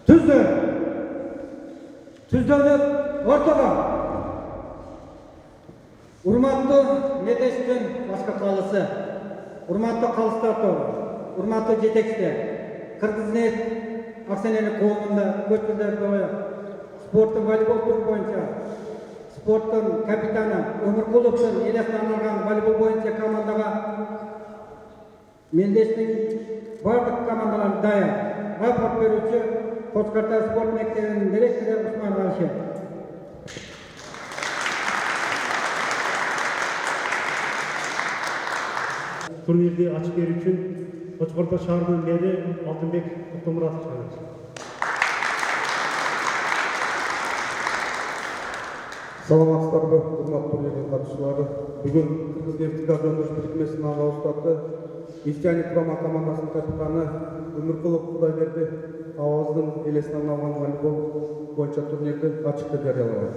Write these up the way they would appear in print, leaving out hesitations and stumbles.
Tuzlu. Tuzlanıp ortaga. Urmatlı Medeş'tin başka kalısı. Urmatlı kalıstatu. Urmatlı jetekçi. Kırgıznet Akseneli kolunda көчкүлдөр коюп, спорттун волейбол түрү боюнча спорттун капитаны Өмүркуловдун элестен алган волейбол боюнча командага Мендештин бардык командалары дайын. Рапорт берүүчү Кочкарта спорт мектебинин директору Усман Рашид. Турнирди ачып берүү үчүн Кочкорто шаарынын мэри Алтынбек Токтомуратов чыгат. Саламатсыздарбы, урматтуу турнирдин катышчылары. Бүгүн Кыргыз Жөндөш бирикмесинин ага устаты Нефтяник Құрама командасынын капитаны Өмүркулов Кудайберди Аваздын элесине арналган волейбол боюнча турнирди ачык деп жарыялады.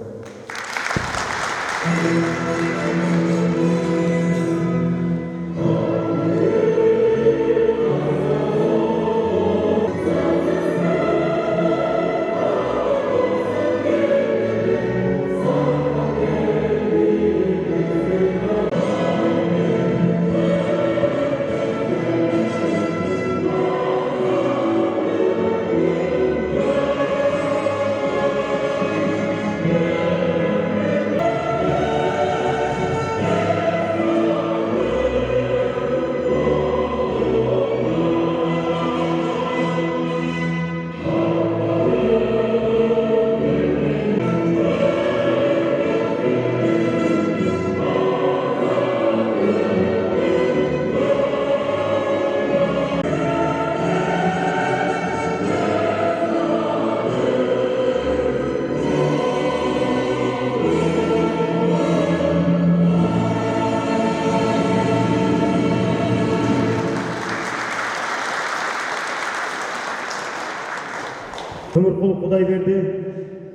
Өмүркулов Кудайберди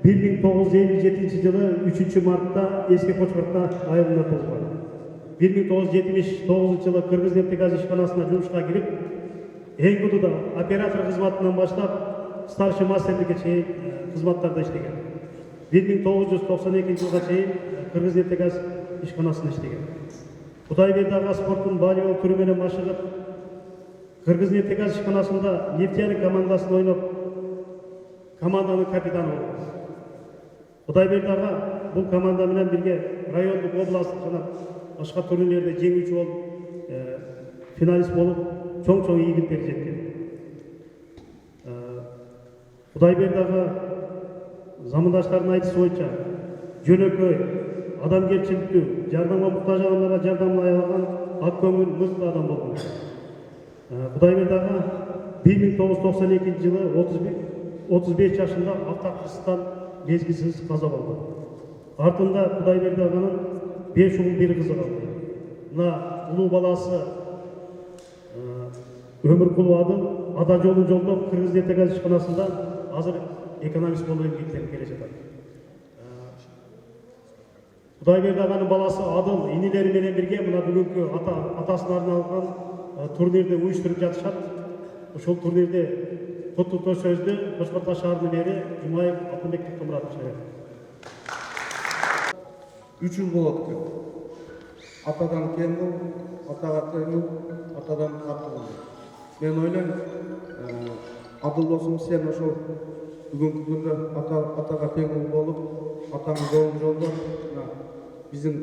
1957 жылы 3 мартта Эски Кочкорто айылында туулган. 1979 жылы Кыргызнефтегаз ишканасына жумушка кирип, Энгудуда оператор кызматынан баштап старший мастерликке чейин кызматтарда иштеген. 1992 жылга чейин Кыргызнефтегаз ишканасында иштеген. Кудайберди ага спорттун волейбол түрү менен машыгып, Кыргызнефтегаз ишканасында Нефтяник командасында ойноп, команданын капитаны болду. Кудайберди ага бул команда менен бирге райондук, областтык жана башка турнирлерде жеңүүчү болуп, финалист болуп, чоң ийгиликтерге жеткен. Кудайберди ага замандаштардын айтышы боюнча жөнөкөй, адамгерчиликтүү, жардамга муктаж адамдарга жардамлай алган ак көңүл, мыкты адам болгон. Кудайберди ага 1992 жылы 35 жашында автокырсыздан мезгилсиз каза болду. Артында Кудайберди аганын 5 уул 1 кызы калды. Мына улуу баласы Өмүркулов Адыл ада жолун жолдоп Кыргызнефтегаз ишканасында азыр экономист болуп эмгектенип келе жатат. Кудайберди аганын баласы Адыл инилери менен бирге мына бүгүнкү атасына арналган турнирди уюштуруп жатышат. Ошол турнирде Құттықтау сөзді Кочкорто шаарынын мэри Жумаев Алтынбек Токтомуратов чыгат. 3 жыл болот экен. Атадан кем бол, атага тең бол, атадан артык бол. Мен ойлойм, Адыл досум, сен ошол бүгүнкү күндө атага тең болуп, атаңын жолун жолдоп, биздин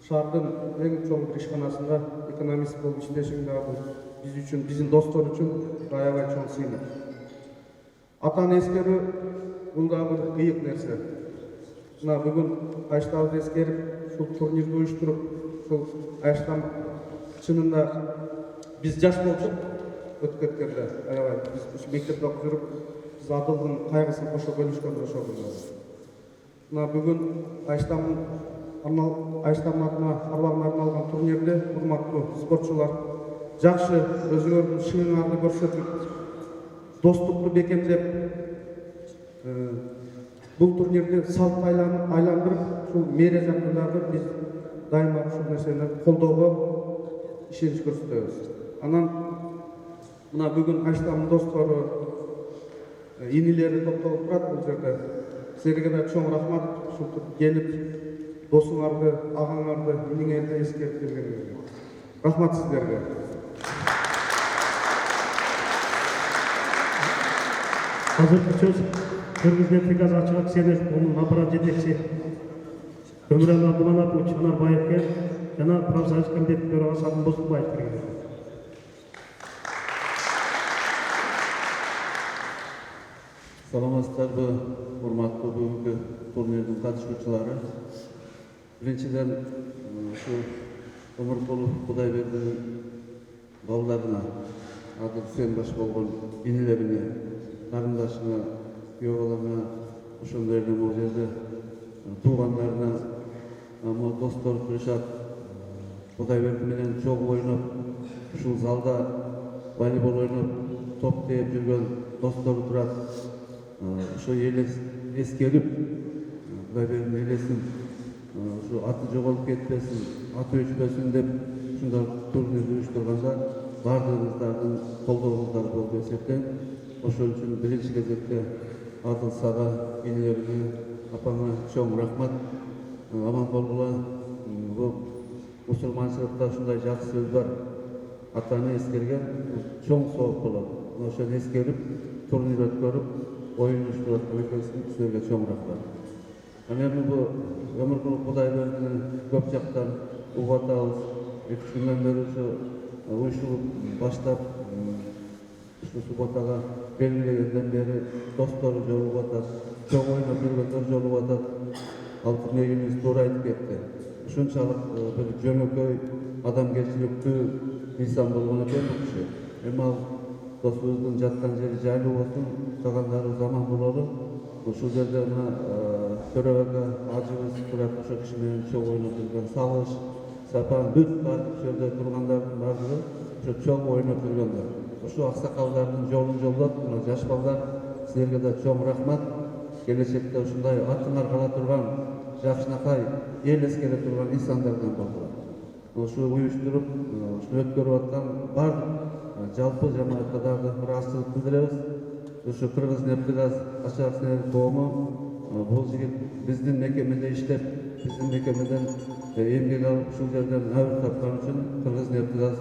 шаардын эң чоң бир ишканасында экономист болуп иштешиң дагы биз үчүн, биздин достор үчүн аябай чоң сыймык. Атаны эскерүү бул дагы бир кыйык нерсе. Мына бүгүн Айштарды эскерип, ушул турнирди уюштуруп, ушул Айштам чынында биз жаш болчук өткөргөндө аябай биз мектепте окуп жүрүп, биз Адылдын кайгысын кошо бөлүшкөндө ошол күндө. Мына бүгүн Айштамдын атына арналган турнирде урматтуу спортчулар жакшы өзүңөрдүн шыңыңарды көрсөтүп, достукту бекемдеп, бул турнирди салт айландырып, ушул мэриya жактагы биз дайыма ушул нерсени колдоого ишенич көрсөтөбүз. Анан мына бүгүн Айштамдын достору инилери топтолуп турат бул жерде. Силерге да чоң рахмат ушинтип келип досуңарды, агаңарды, иниңерди эскерип бергениңерге. Рахмат сиздерге. Hazırki söz Kırgız Neftikaz Açık Aksiyeler onun aparat жетекчи Ömürel Abdumanapovич Anarbayev'e жана Профсоюз комитети төрагасы Атын Бозулбаев берген. Саламатсыздарбы, урматтуу бүгүнкү турнирдин катышуучулары. Биринчиден ушу Өмүркулов Кудайбердинин балдарына, аты Үсен баш болгон инилерине, карындашына, күйөө балаңа, ошондой эле могу жерде туугандарына, достор Кыршат Кудайберди менен чогуу ойноп, ушул залда волейбол ойноп, топ тээп жүргөн достору турат. Ошо элес эскерип, Кудайбердинин элесин ушу аты жоголуп кетпесин, аты өчпөсүн деп ушундай турнирди уюштурганда баардыгыңыздардын колдооңуздар болду эсептейм. Ошол үчүн биринчи кезекте Адыл сага, инилерине, апаңа чоң рахмат. Аман болгула. Бул мусулманчылыкта ушундай жакшы сөз бар. Атаны эскерген чоң сооп болот. Ошону эскерип, турнир өткөрүп, оюн уюштуруп койгөнсүн, силерге чоң рахмат. Эми бул Өмүркулов Кудайбердини көп жактан угуп атабыз. 2 күндөн бери ушу уюшулуп баштап, ушу субботага белгилегенден бери достору жолугуп атат, чоң ойноп жүргөндөр жолугуп атат. Ал турнирибиз туура айтып кетти. Ушунчалык бир жөнөкөй, адамгерчиликтүү инсан болгон экен бул киши. Эми ал досубуздун жаткан жери жайлуу болсун, калгандары заман бололу. Ушул жерде мына төрөгө ажыбыз турат, ошо киши менен чоң ойноп жүргөн Сабыш, Сапан, бүт бардык жерде тургандардын бардыгы ошо чоң ойноп жүргөндөр. Ошо аксакалдардын жолун жолдоп, мына жаш балдар, силерге да чоң рахмат. Келечекте ушундай артыңар кала турган, жакшынакай эл эскере турган инсандардан болдуlar. Ошо уюштуруп, ушуну өткөрүп аткан бардык жалпы жамаатка дагы бир ачылык билдиребиз. Ошо Кыргыз Нефтегаз Ачык Акционерлик коому бул жигит биздин мекемеде иштеп, биздин мекемеден эмгек алып, ушул жерден абыр тапкан үчүн Кыргыз Нефтегаз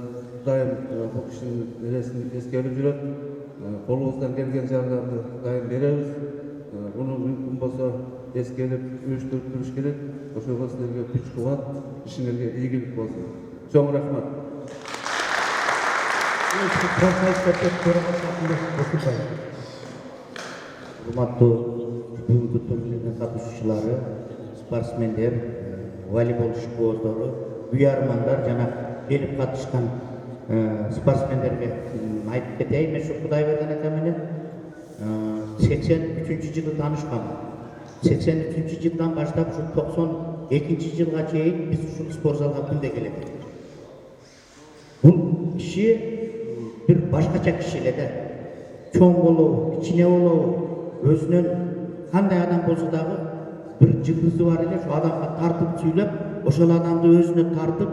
дайым бул кишинин элесин эскерип жүрөт. Колубуздан келген жардамды дайым беребиз. Буну мүмкүн болсо эскерип, уюштуруп туруш керек. Ошого силерге күч-кубат, ишиңерге ийгилик болсун. Чоң рахмат. Профсоюз комитети төрагасы Атын Бозулбаев. Урматтуу бүгүнкү турнирдин катышуучулары, спортсмендер, волейбол ишкөөздөрү, уярмандар жана келип катышкан спортсмендерге айтып кетейин. Ушу Кудайбердин ака менен 83-жылы таанышканмын. 83-жылдан баштап ушу 92-жылга чейин биз ушул спорт залга күндө келет. Бул киши бир башкача киши эле да. Чоң болобу, кичине болобу, өзүнөн кандай адам болсо дагы бир жылдызы бар эле, ошо адамга тартып сүйлөп, ошол адамды өзүнө тартып,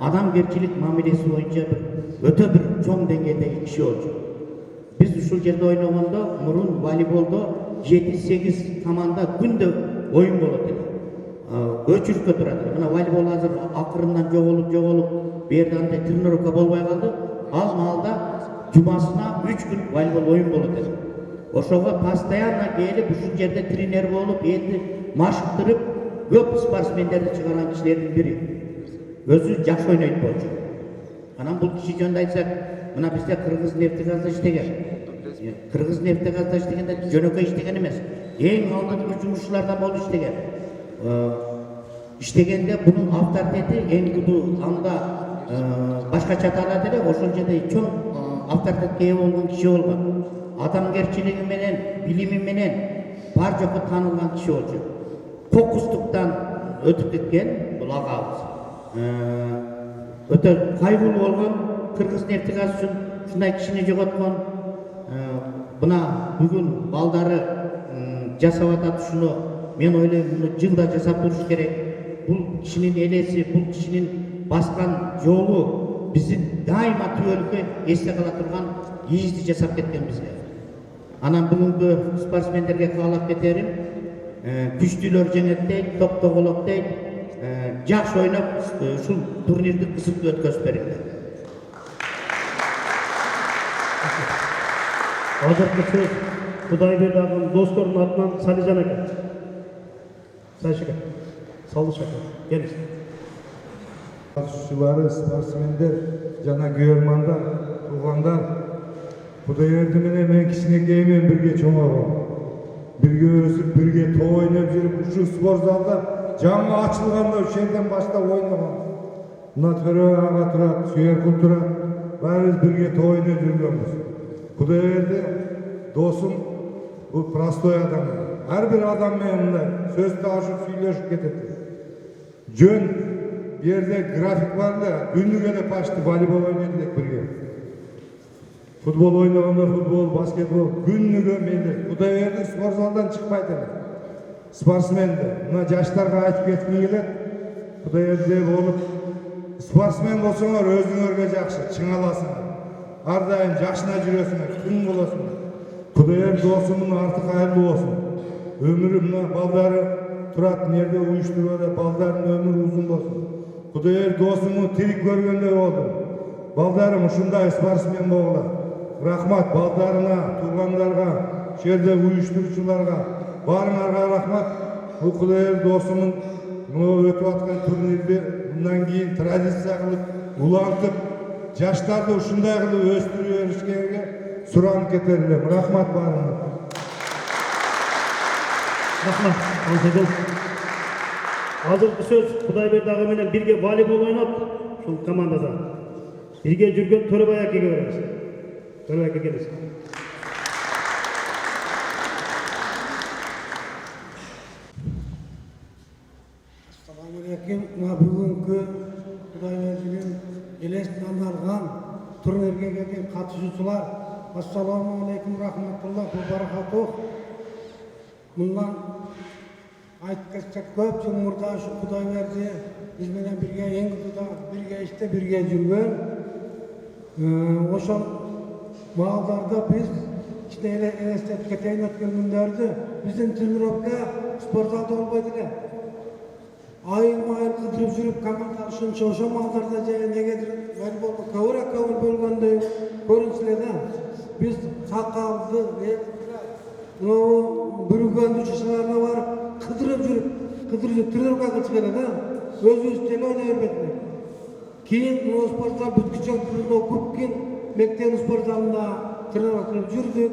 адамгерчилик мамилеси боюнча өтө бир чоң деңгээлдеги киши болчу. Биз ушул жерде ойногондо, мурун волейболдо 7-8 команда күндө оюн болот эле. Өчүрүккө турат эле. Мына волейбол азыр акырындан жоголуп, бу жерде андай тренировка болбой калды. Ал маалда жумасына 3 күн волейбол оюн болот эле. Ошого постоянно келип, ушул жерде тренер болуп, элди машыктырып, көп спортсмендерди чыгарган кишилердин бири. Өзү жакшы ойнойт болчу. Анан бул киши жөнүндө айтсак, мына бизде Кыргыз Нефтегазда иштеген. Кыргыз Нефтегазда иштегенде жөнөкөй иштеген эмес. Эң алдыңкы жумушчулардан болуп иштеген. Иштегенде бунун авторитети эң кудуу анда башкача тарат эле, ошол жерде чоң авторитетке ээ болгон киши болгон. Адамгерчилиги менен, билими менен бар жокко таанылган киши болчу. Кокустуктан өтүп кеткен бул агабыз. Өтө кайгылуу болгон, Кыргыз Нефтегаз үчүн ушундай кишини жоготкон. Мына бүгүн балдары жасап атат ушуну. Мен ойлойм, муну жылда жасап туруш керек. Бул кишинин элеси, бул кишинин баскан жолу биздин дайыма түбөлүккө эсте кала турган ийизди жасап кеткен бизге. Анан бүгүнкү спортсмендерге каалап кетерим, күчтүүлөр жеңет дейт, топтогулук дейт, жакшы ойноп ушул турнирди кызыктуу өткөзүп берилди. Азыркы сөз Кудайберди агам достордун атынан Салижан ака. Сашыка. Салыш ака. Келиңиз. Қатысушылары, спортсмендер, жана күйөрмандар, туугандар, Кудайберди менен мен кичинекейимен бирге чоңойгом. Бирге өсүп, бирге тоо ойноп жүрүп, ушул спорт залда жаңы ачылганда ошол жерден баштап ойногом. Мына төрө ага турат, Сүйөркүл турат, баарыбыз бирге тоо ойноп жүргөнбүз. Кудайберди досум, бул простой адам. Ар бир адам менен мындай сөз таашып сүйлөшүп кетет. Жөн жерде график бар да, күндүк эле почти волейбол ойнойт элек бирге. Футбол ойногондо футбол, баскетбол күнүгө менде. Кудайберди спорт залдан чыкпайт эле. Спортсменди. Мына жаштарга айтып кетким келет. Кудайберди болуп, спортсмен болсоңор өзүңөргө жакшы, чыңаласыңар. Ар дайым жакшына жүрөсүңөр, күн болосуңар. Кудайберди досумдун арты кайырлуу болсун. Өмүрү мына балдары турат нерде уюштурууда балдардын өмүрү узун болсун. Кудайберди досумду тирик көргөндөй болдум. Балдарым ушундай спортсмен болгула. Рахмат балдарына, туугандарга, жерде уюштуруучуларга, баарыңарга рахмат. Бул Кудайберди досумдун өтүп аткан турнирди мындан кийин традиция кылып, улантып, жаштарды ушундай кылып өстүрүп беришкенге суранып кетер элем. Рахмат баарыңарга. Рахмат, Ансагул. Азыркы сөз Кудайберди ага менен бирге волейбол ойноп, ушул командада бирге жүргөн Төрөбай акеге беребиз. Төрөбай аке келиңиз. Assalamu alaikum. Mына бүгүнкү Кудайбердинин элесин арналган турнирге келген катышуучулар, ассаламу алейкум рахматуллах ва баракатух. Мындан айтып кетсек көп жыл мурда ушу Кудайберди биз менен бирге Эңгизде бирге иште бирге жүргөн. Ошол маалдарда биз ичте эле элестетип кетейин өткөн күндөрдү. Биздин тренировка спорт залда болбойт эле. Айыл кыдырып жүрүп команда ушунча ошол маалдарда же негедир волейболго көбүрөөк бөлгөндөй көрүнсө да биз сакалды бүргөндү шышаларына барып кыдырып жүрүп тренировка кылчу эле да өзүбүз деле ойной бербедик эле. Кийин спорт зал бүткүчө округдун мектеп спорт залында тренировка кылып жүрдүк.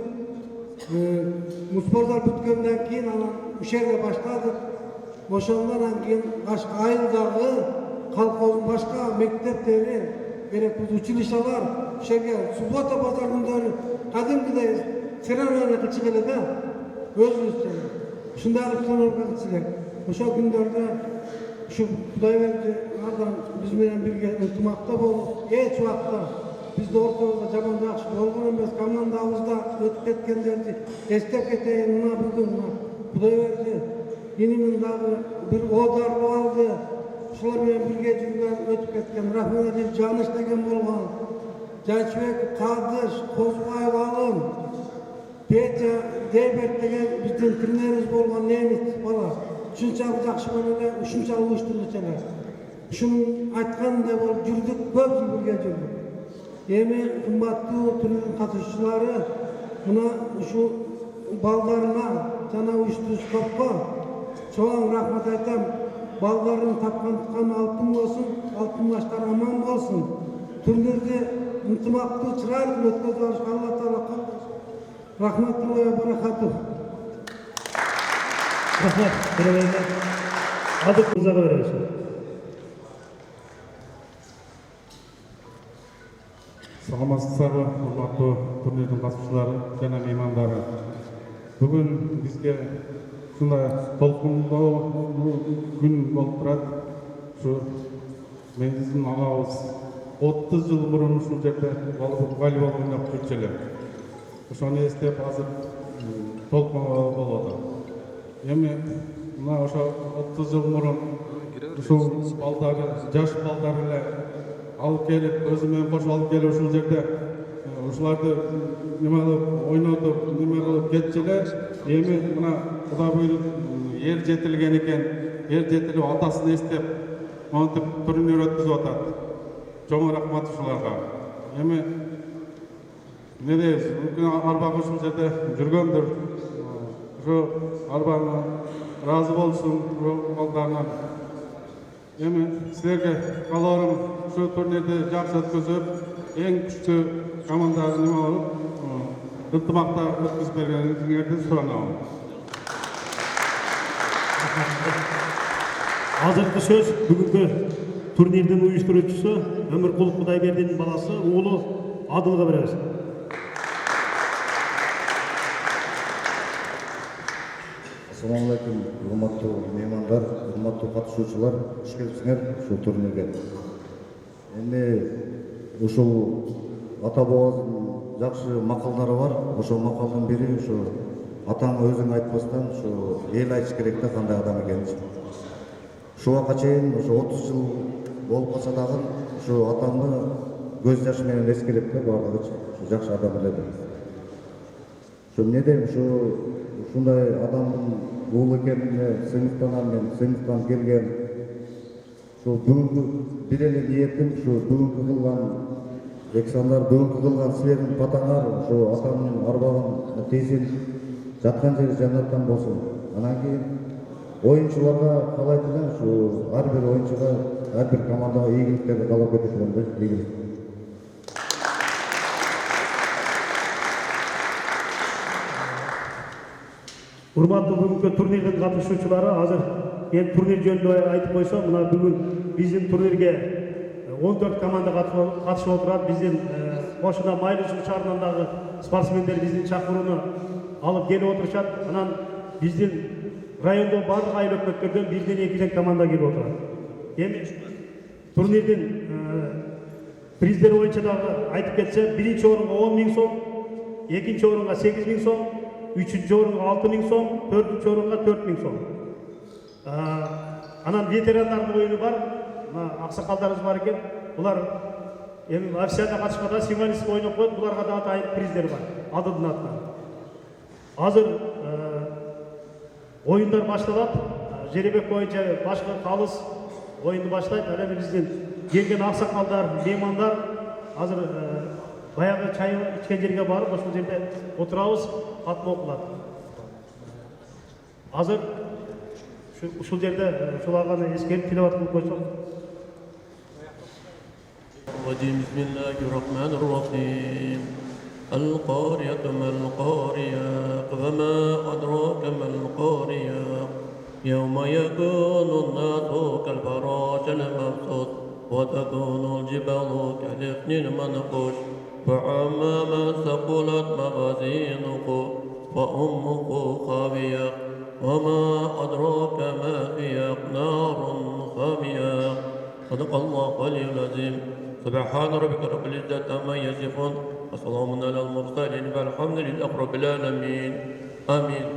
Спорт зал бүткөндөн кийин анан ушул жерде баштадык. Ошондон кийин башка айылдагы колхоздун башка мектептери, керектүү училищалар ушул жерге суббота базар күндөрү кадимкидей тренировка кылчу эле да өзүбүз ушундай кылып тренировка кылчу элек. Ошол күндөрдө ушу Кудайберди ардан биз менен бирге ынтымакта болуп, эч убакта бизди ортобузда жаман жакшы болгон эмес, командабызда өтүп кеткендерди эстеп кетейин. Мына бүгүн Кудайберди инимин дагы бир оодарып алды. Ушулар менен бирге жүргөн, өтүп кеткен Рахманәлиев Жаныш деген болгон, Жайчыбек Кадыш, Козубаев Алым, Петя Дейберт деген биздин тренерибиз болгон немис бала. Ушунчалык жакшы болуп эле, ушунчалык уюштурчу эле. Ушуну айткандай болуп жүрдүк, көп жыл бирге жүрдүк. Эми кымбаттуу турнирдин катышуучулары, мына ушул балдарына жана уюштуруучу топко чоң рахмат айтам. Балдарын тапкан алтын болсун, алтын баштар аман болсун. Турнирди ынтымактуу чырайлуу өткөзүп алышка Алла таала кабыл. Рахматуллахи ва баракатух. Рахмат, Төрөбай аке. Адык мырзага беребиз. Саламатсыздарбы, урматтуу турнирдин катышуучулары жана меймандары. Бүгүн бизге ушундай толкундуу күн болуп турат. Ушу биздин агабыз 30 жыл мурун ушул жерде волейбол ойноп жүрчү эле. Ошону эстеп азыр толкун болуп атат. Эми мына ошо 30 жыл мурун ушул балдары, жаш балдар эле алып келип, өзү менен кошуп алып келип ушул жерде ушуларды неме кылып ойнотуп неме кылып кетчү эле эми мына Кудай буйруп эр жетилген экен, эр жетилип атасын эстеп монтип турнир өткүзүп атат. Чоң рахмат ушуларга. Эми не дейбиз, мүмкүн арбага ушул жерде жүргөндүр. Ушу арбаны разы болсун балдарынан. Эми силерге кааларым ушу турнирди жакшы өткүзүп, эң күчтүү команда неме болуп, ынтымакта өткүзүп бергениңерди суранабын. Азыркы сөз бүгүнкү турнирдин уюштуруучусу Өмүркулов Кудайбердинин баласы уулу Адылга беребиз. Ассаламу алейкум, урматтуу меймандар, урматтуу катышуучулар, куш келипсиңер ушул турнирге. Эми ушул ата бабабыздын жакшы макалдары бар. Ошол макалдын бири ушу атаң өзүң айтпастан ушу эл айтыш керек да кандай адам экенин. Ушуга чейин ушу 30 жыл болуп калса дагы ушу атамды көз жашы менен эскереп да бардыгы жакшы адам эле деп. Ушу эмне дейм, ушундай адамдын уулу экенине сыймыктанам мен, сыймыктан келген. Ушул бүгүнкү бир эле ниетим ушу бүгүнкү кылган экзамдар, бүгүнкү кылган силердин патаңар ушу атамдын арбагын тезин жаткан жери жаннаттан болсун. Анан кийин оюнчуларга каалайт элем ушу ар бир оюнчуга, ар бир командага ийгиликтерди каалап кетет элем да, ийгилик. Урматтуу бүгүнкү турнирдин катышуучулары, азыр мен турнир жөнүндө айтып койсом, мына бүгүн биздин турнирге 14 команда катышып отурат. Биздин кошуна Майлы Суу шаарынан дагы спортсмендер биздин чакырууну алып келип отурушат. Анан биздин райондо бардык айыл өкмөттөрдөн 1-2 команда келип отурат. Эми турнирдин приздери боюнча дагы айтып кетсе, биринчи орунга 10 000 сом, экинчи орунга 8 000 сом, үчүнчү орунга 6 000 сом, төртүнчү орунга 4 000 сом. Анан ветерандардын оюну бар, аксакалдарыбыз бар экен. Булар эми официалда катышпада символист ойноп коет, буларга да атайын приздер бар, Адылдын атынан. Азыр оюндар башталат. Жеребек боюнча башкы калыс оюнду баштайт. Ал эми биздин келген аксакалдар, меймандар азыр баягы чай ичкен жерге барып, ошол жерде отурабыз, катма окулат. Азыр ушул жерде ушуларга эскерип тилават кылып койсок. Bismillahirrahmanirrahim. القارية ما القارية وما أدراك ما القارية يوم يكون الناس كالفراش المبثوث وتكون الجبال كالعهن المنفوش فأما من ثقلت موازينه فأمه خاوية وما أدراك ما هي نار حامية صدق الله العلي العظيم سبحان ربك رب العزة عما يصفون وسلام على المرسلين والحمد لله رب العالمين آمين.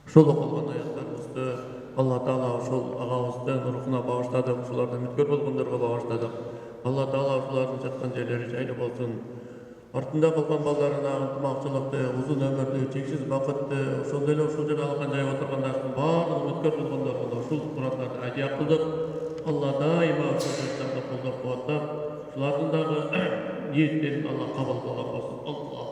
Ушул окулган аяттарыбызды Алла Таала ушул агабыздын рухуна багыштады, ушулардан үмүткөр болгондорго багыштады. Алла Таала ушулардын жаткан жерлери жайлуу болсун. Артында калган балдарына ынтымакчылыкты, узун өмүрдү, чексиз бакытты, ошол эле ушул жерде алган жай отургандардын баардыгын үмүткөр болгондорго ушул муратларды адия кылдык. Алла дайыма ушул жаштарды колдоп кубаттап, ушулардын дагы ниеттерин Алла кабыл кылган болсун. Аллах.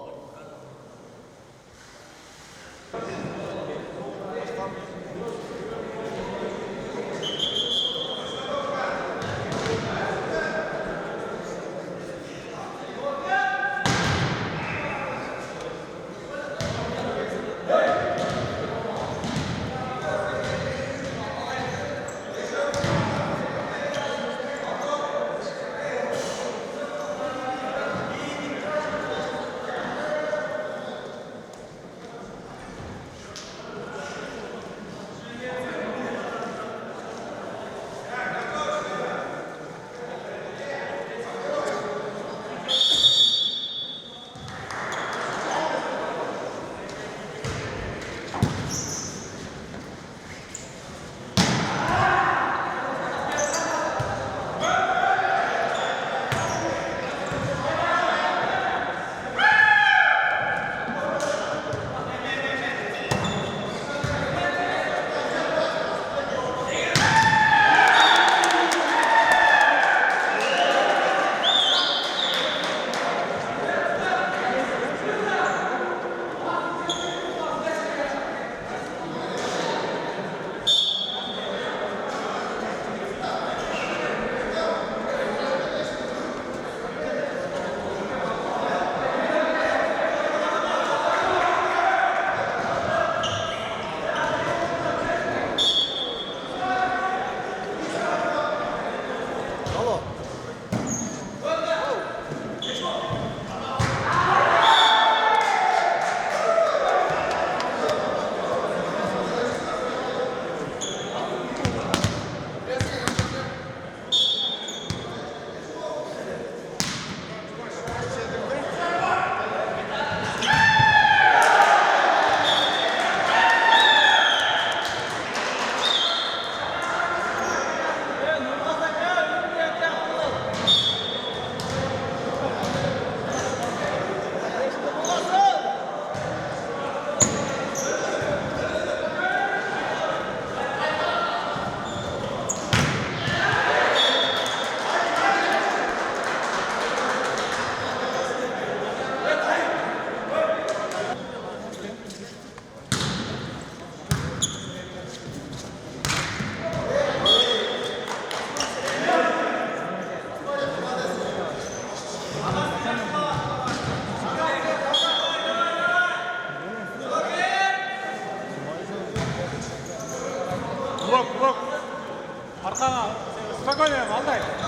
koymayalım, vallahi.